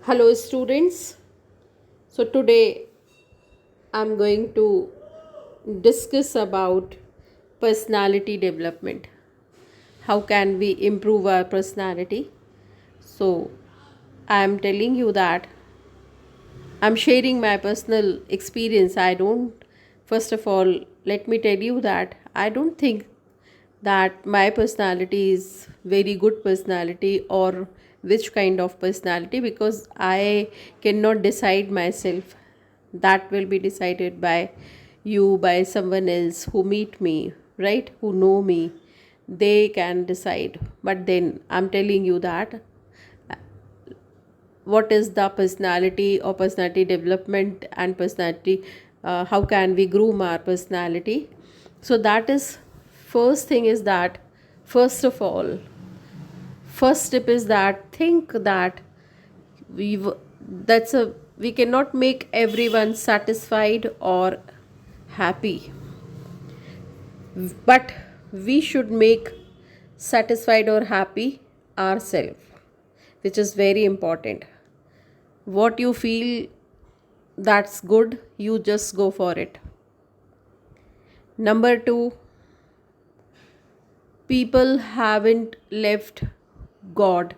Hello, students. So, today I'm going to discuss about personality development. How can we improve our personality? So, I'm telling you that I'm sharing my personal experience. First of all, let me tell you that I don't think that my personality is very good personality or which kind of personality, because I cannot decide myself. That will be decided by you, by someone else who meet me, right, who know me. They can decide. But then I'm telling you that what is the personality or personality development and personality, how can we groom our personality. So that is, first thing is that, first of all, first step is that think that we w- that's a we cannot make everyone satisfied or happy, but we should make satisfied or happy ourselves, which is very important. What you feel that's good, you just go for it. Number 2, people haven't left God.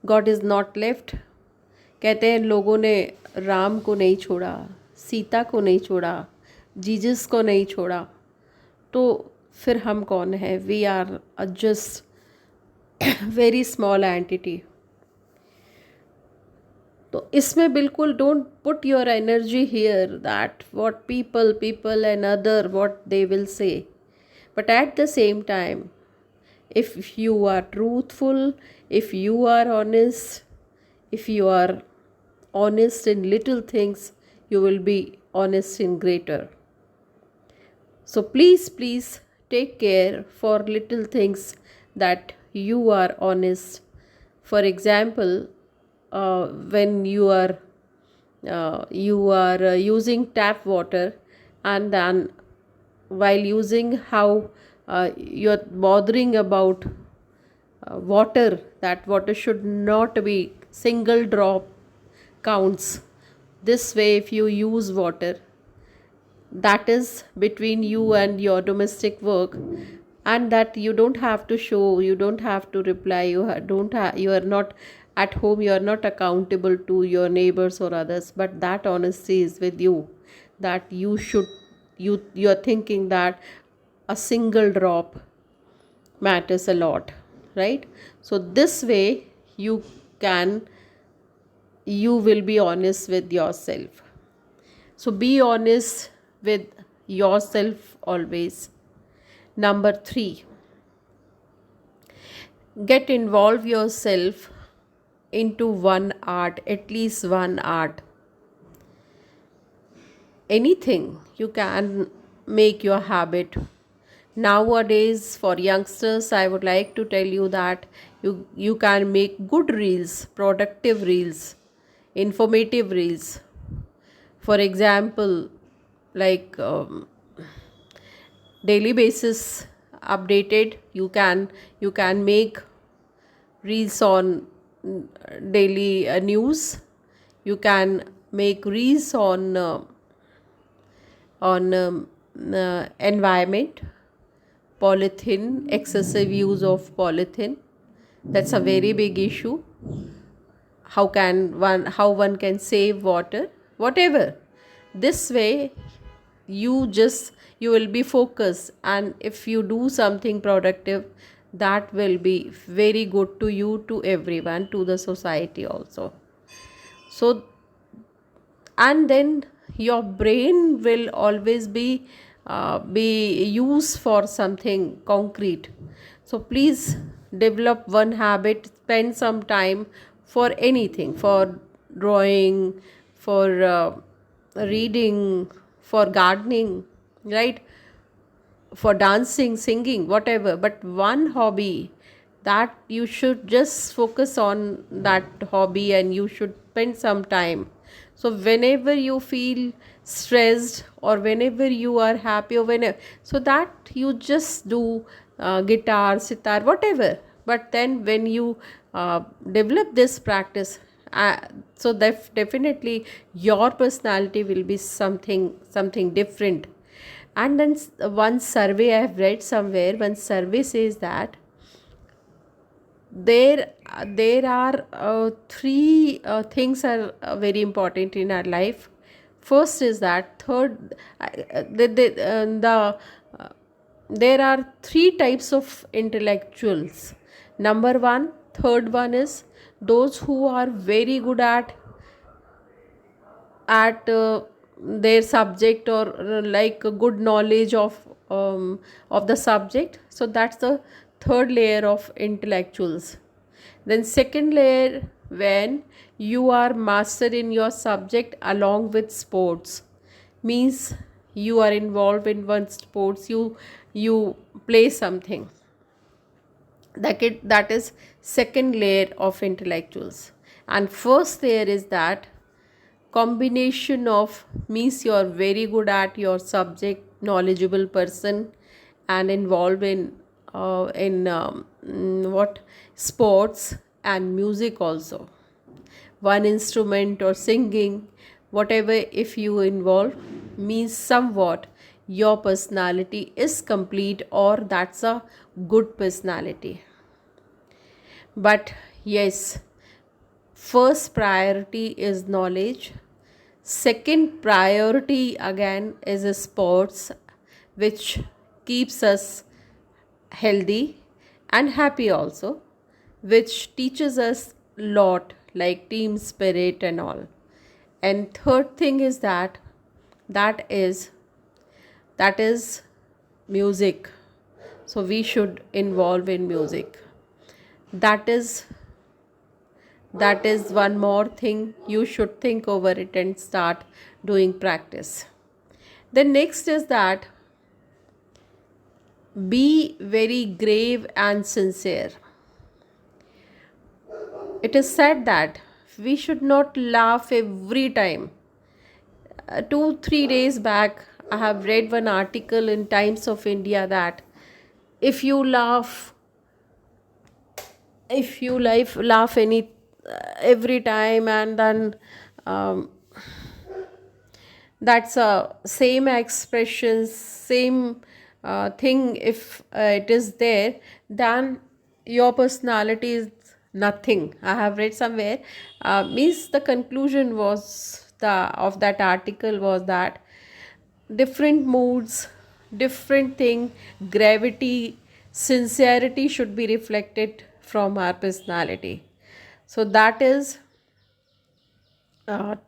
God is not left. कहते हैं लोगों ने राम को नहीं छोड़ा, सीता को नहीं छोड़ा, जीसस को नहीं छोड़ा, तो फिर हम कौन है? We are just very small entity. तो इसमें बिल्कुल don't put your energy here that what people and other what they will say. But at the same time, if you are truthful, if you are honest, if you are honest in little things, you will be honest in greater. So please take care for little things that you are honest. For example, when you are using tap water, and then while using, how you're bothering about water, that water should not be single drop counts. This way, if you use water, that is between you and your domestic work, and that you don't have to show, you don't have to reply, don't have, you are not at home, you are not accountable to your neighbors or others, but that honesty is with you, that you're thinking that a single drop matters a lot, right? So this way can you will be honest with yourself. So be honest with yourself always. Number 3, get involve yourself into one art, at least one art. Anything you can make your habit. Nowadays, for youngsters, I would like to tell you that you can make good reels, productive reels, informative reels. For example, like daily basis updated, you can make reels on daily news. You can make reels on environment, polythene, excessive use of polythene. That's a very big issue. How one can save water, whatever. This way, you will be focused, and if you do something productive, that will be very good to you, to everyone, to the society also. So, and then your brain will always be used for something concrete. So please develop one habit, spend some time for anything, for drawing, for reading, for gardening, right, for dancing, singing, whatever, but one hobby, that you should just focus on that hobby, and you should spend some time. So whenever you feel stressed, or whenever you are happy, or whenever, so that you just do guitar, sitar, whatever. But then when you develop this practice, uh, so definitely your personality will be something different. And then one survey I have read somewhere, one survey says that there are three things are very important in our life. First is that third the there are three types of intellectuals. Number one, third one is those who are very good at their subject, or like a good knowledge of the subject. So that's the third layer of intellectuals. Then second layer, when you are master in your subject along with sports, means you are involved in one sports, you play something, that is second layer of intellectuals. And first layer is that combination of, means you are very good at your subject, knowledgeable person, and involved in what sports and music also, one instrument or singing, whatever. If you involve, means somewhat your personality is complete, or that's a good personality. But yes, first priority is knowledge. Second priority again is sports, which keeps us healthy and happy also, which teaches us lot like team spirit and all. And third thing is that is that is music. So we should involve in music. That is that is one more thing you should think over it and start doing practice. Then next is that be very grave and sincere. It is said that we should not laugh every time. 2 3 days back I have read one article in Times of India that if you laugh if you laugh any every time, and then um, that's a same expressions, same thing, if it is there, then your personality is nothing. I have read somewhere, means the conclusion was the of that article was that different moods, different thing, gravity, sincerity should be reflected from our personality. So that is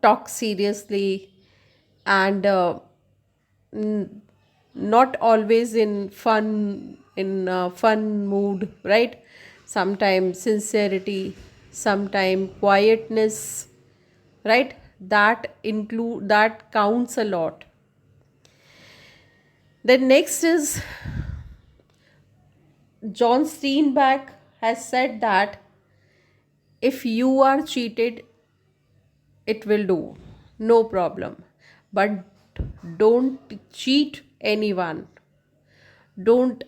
talk seriously, and n- not always in fun mood, right? Sometimes sincerity, sometimes quietness, right? That counts a lot. Then next is John Steinbeck has said that if you are cheated, it will do, no problem. But don't cheat anyone. Don't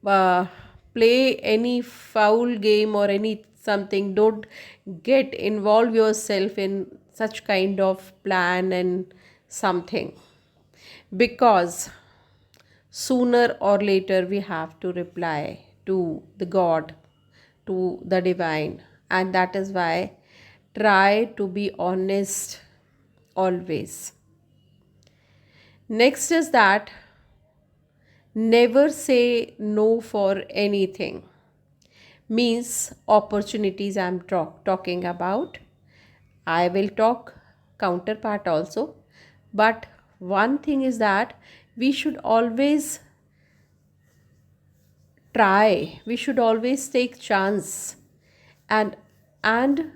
uh, play any foul game or any something. Don't get involve yourself in such kind of plan and something, because sooner or later we have to reply to the God, to the divine. And that is why try to be honest always. Next is that never say no for anything, means opportunities I'm talking about. I will talk counterpart also, but one thing is that we should always try, we should always take chance. And and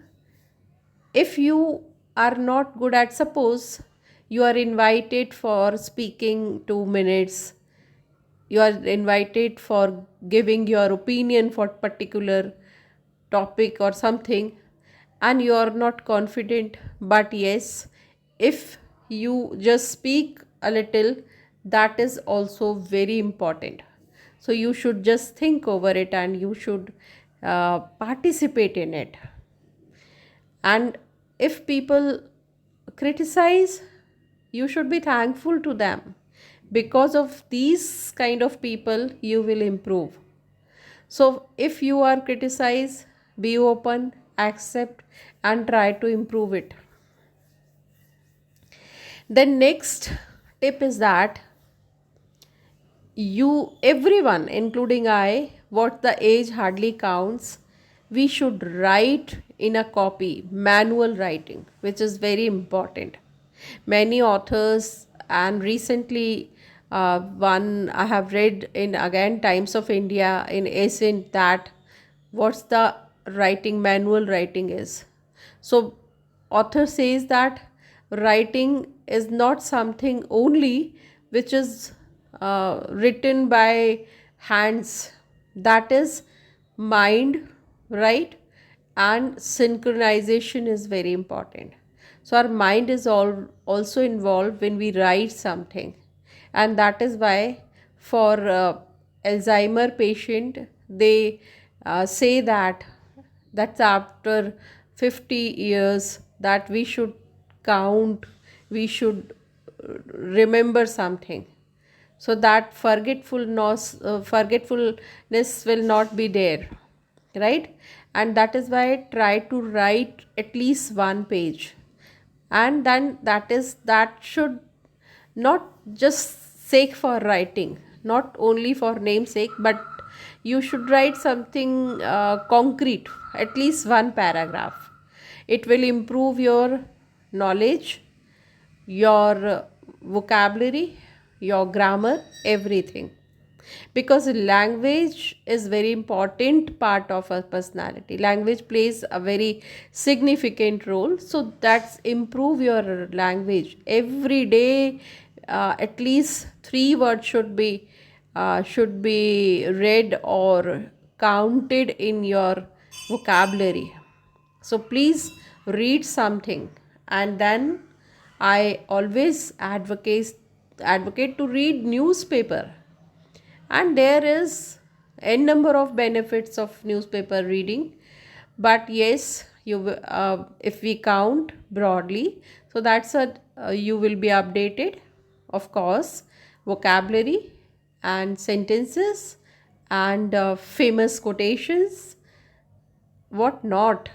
if you are not good at, suppose you are invited for speaking 2 minutes, you are invited for giving your opinion for particular topic or something, and you are not confident, but yes, if you just speak a little, that is also very important. So you should just think over it, and you should participate in it. And if people criticize, you should be thankful to them. Because of these kind of people, you will improve. So if you are criticized, be open, accept, and try to improve it. The next tip is that you, everyone, including I, what the age hardly counts, we should write in a copy, manual writing, which is very important. Many authors, and recently one I have read in again Times of India in Ascent, that what's the writing, manual writing is. So author says that writing is not something only which is written by hands, that is mind, right? And synchronization is very important. So our mind is also involved when we write something, and that is why for Alzheimer patient, they say that that's after 50 years that we should count, we should remember something, so that forgetfulness will not be there, right? And that is why I try to write at least one page. And then that should not just sake for writing, not only for namesake, but you should write something concrete, at least one paragraph. It will improve your knowledge, your vocabulary, your grammar, everything. Because language is very important part of our personality. Language plays a very significant role. So that's improve your language every day. At least 3 words should be read or counted in your vocabulary. So please read something. And then I always advocate to read newspaper. And there is a number of benefits of newspaper reading. But yes, if we count broadly, so that's a you will be updated, of course, vocabulary and sentences and famous quotations, what not,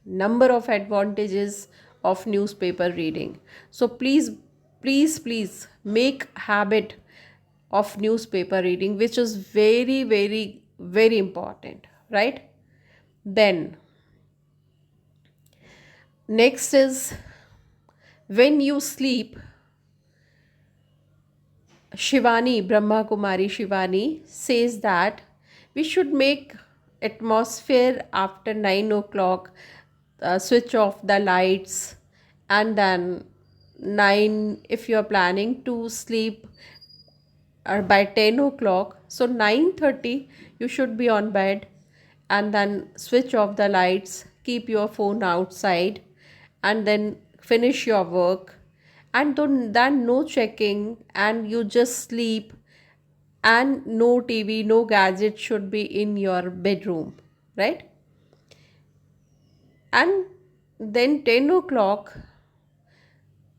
number of advantages of newspaper reading. So please make habit of newspaper reading, which is very important, right? Then next is, when you sleep, Brahma Kumari Shivani says that we should make atmosphere after 9 o'clock, switch off the lights, and then 9, if you are planning to sleep by 10 o'clock, so 9:30 you should be on bed, and then switch off the lights, keep your phone outside, and then finish your work, and then no checking, and you just sleep, and no TV, no gadget should be in your bedroom, right? And then 10 o'clock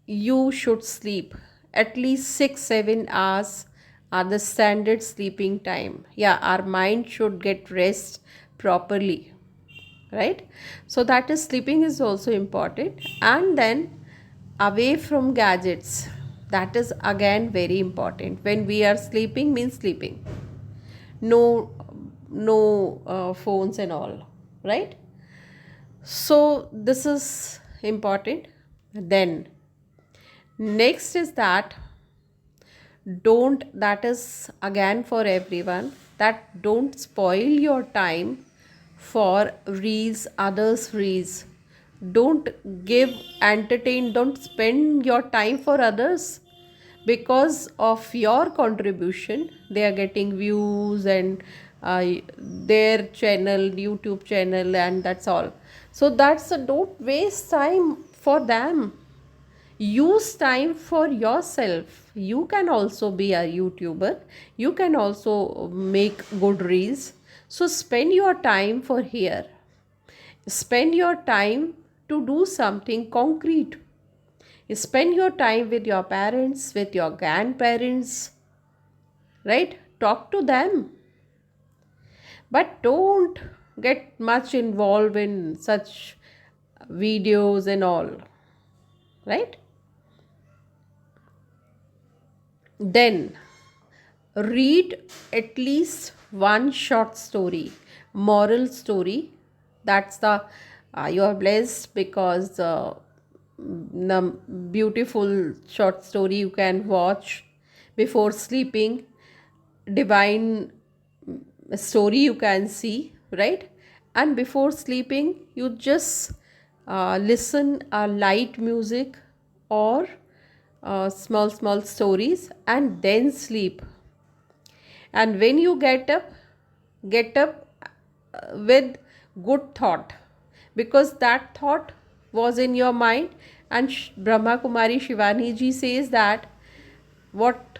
you should sleep. At least 6-7 hours are the standard sleeping time. Yeah, our mind should get rest properly, right? So that is, sleeping is also important. And then away from gadgets, that is again very important. When we are sleeping, means sleeping, no phones and all, right? So this is important. Then next is that don't, that is again for everyone, that don't spoil your time for reels, others reels. Don't give entertain, don't spend your time for others. Because of your contribution, they are getting views and their channel, YouTube channel, and that's all. So that's a, don't waste time for them. Use time for yourself. You can also be a YouTuber, you can also make good reels. So spend your time for here, spend your time to do something concrete. Spend your time with your parents, with your grandparents, right? Talk to them, but don't get much involved in such videos and all, right? Then read at least one short story, moral story. That's the you are blessed because the beautiful short story you can watch before sleeping, divine story you can see, right? And before sleeping you just listen a light music or small stories and then sleep. And when you get up with good thought, because that thought was in your mind. And Brahma Kumari Shivani ji says that what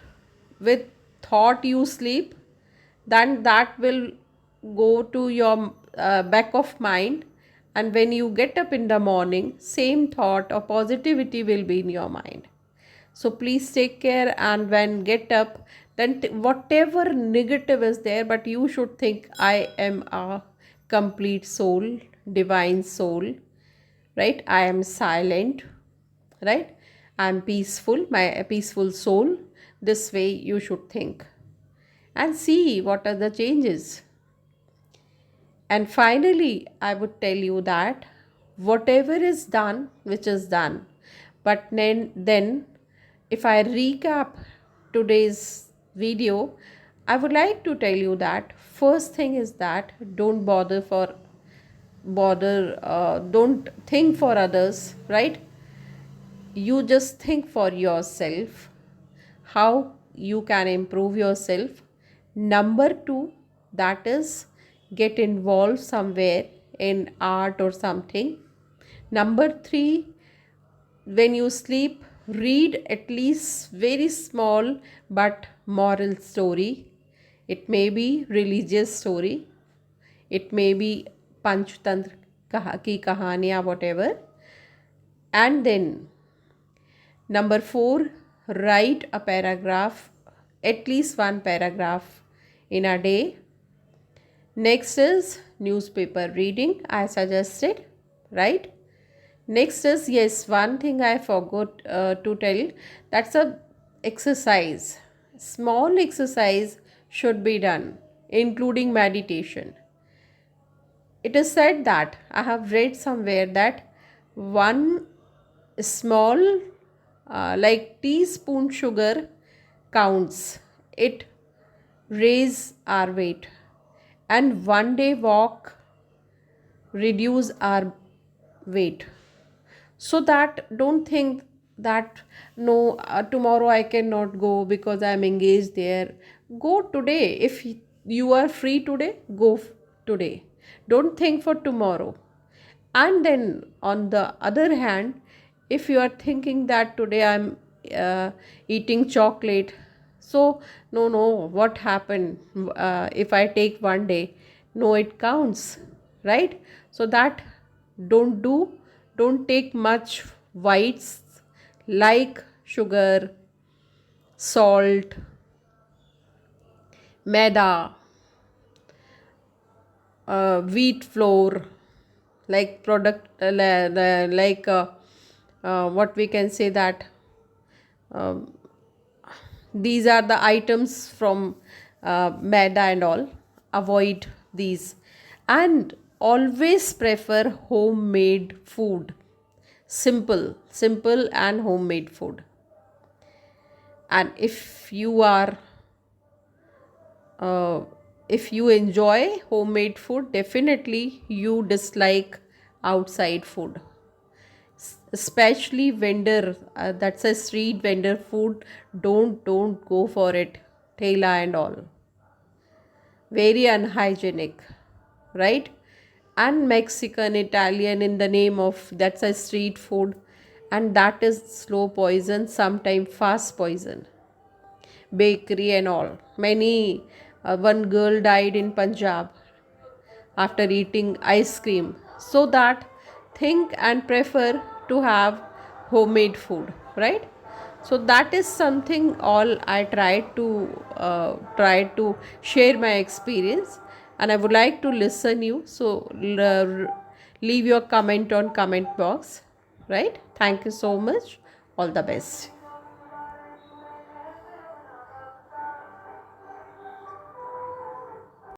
with thought you sleep, then that will go to your back of mind, and when you get up in the morning, same thought or positivity will be in your mind. So please take care, and when get up, then whatever negative is there, but you should think, I am a complete soul, divine soul, right? I am silent, right? I am peaceful, my peaceful soul. This way you should think and see what are the changes. And finally, I would tell you that whatever is done, which is done, but then if I recap today's video, I would like to tell you that first thing is that don't don't think for others, right? You just think for yourself, how you can improve yourself. Number two, that is get involved somewhere in art or something. Number three, when you sleep, read at least very small but moral story. It may be religious story, it may be panchtantra ki kahaniya, whatever. And then number four, write a paragraph, at least one paragraph in a day. Next is newspaper reading, I suggested, right? Next is, yes, one thing I forgot to tell, that's a exercise. Small exercise should be done, including meditation. It is said that, I have read somewhere that one small like teaspoon sugar counts. It raise our weight, and one day walk reduce our weight. So that don't think that no, tomorrow I cannot go because I am engaged there. Go today. If you are free today, go today. Don't think for tomorrow. And then on the other hand, if you are thinking that today I'm eating chocolate, so no, what happened if I take one day? No, it counts, right? So that don't do. Don't take much whites like sugar, salt, maida, wheat flour, like product like what we can say that these are the items from maida and all. Avoid these, and always prefer homemade food. Simple and homemade food. And uh, if you enjoy homemade food, definitely you dislike outside food, especially vendor that's a street vendor food. Don't go for it. Thela and all, very unhygienic, right? And Mexican, Italian, in the name of that's a street food, and that is slow poison, sometimes fast poison. Bakery and all, many one girl died in Punjab after eating ice cream. So that think and prefer to have homemade food, right? So that is something all I try to share my experience, and I would like to listen you. So leave your comment on comment box, right? Thank you so much. All the best.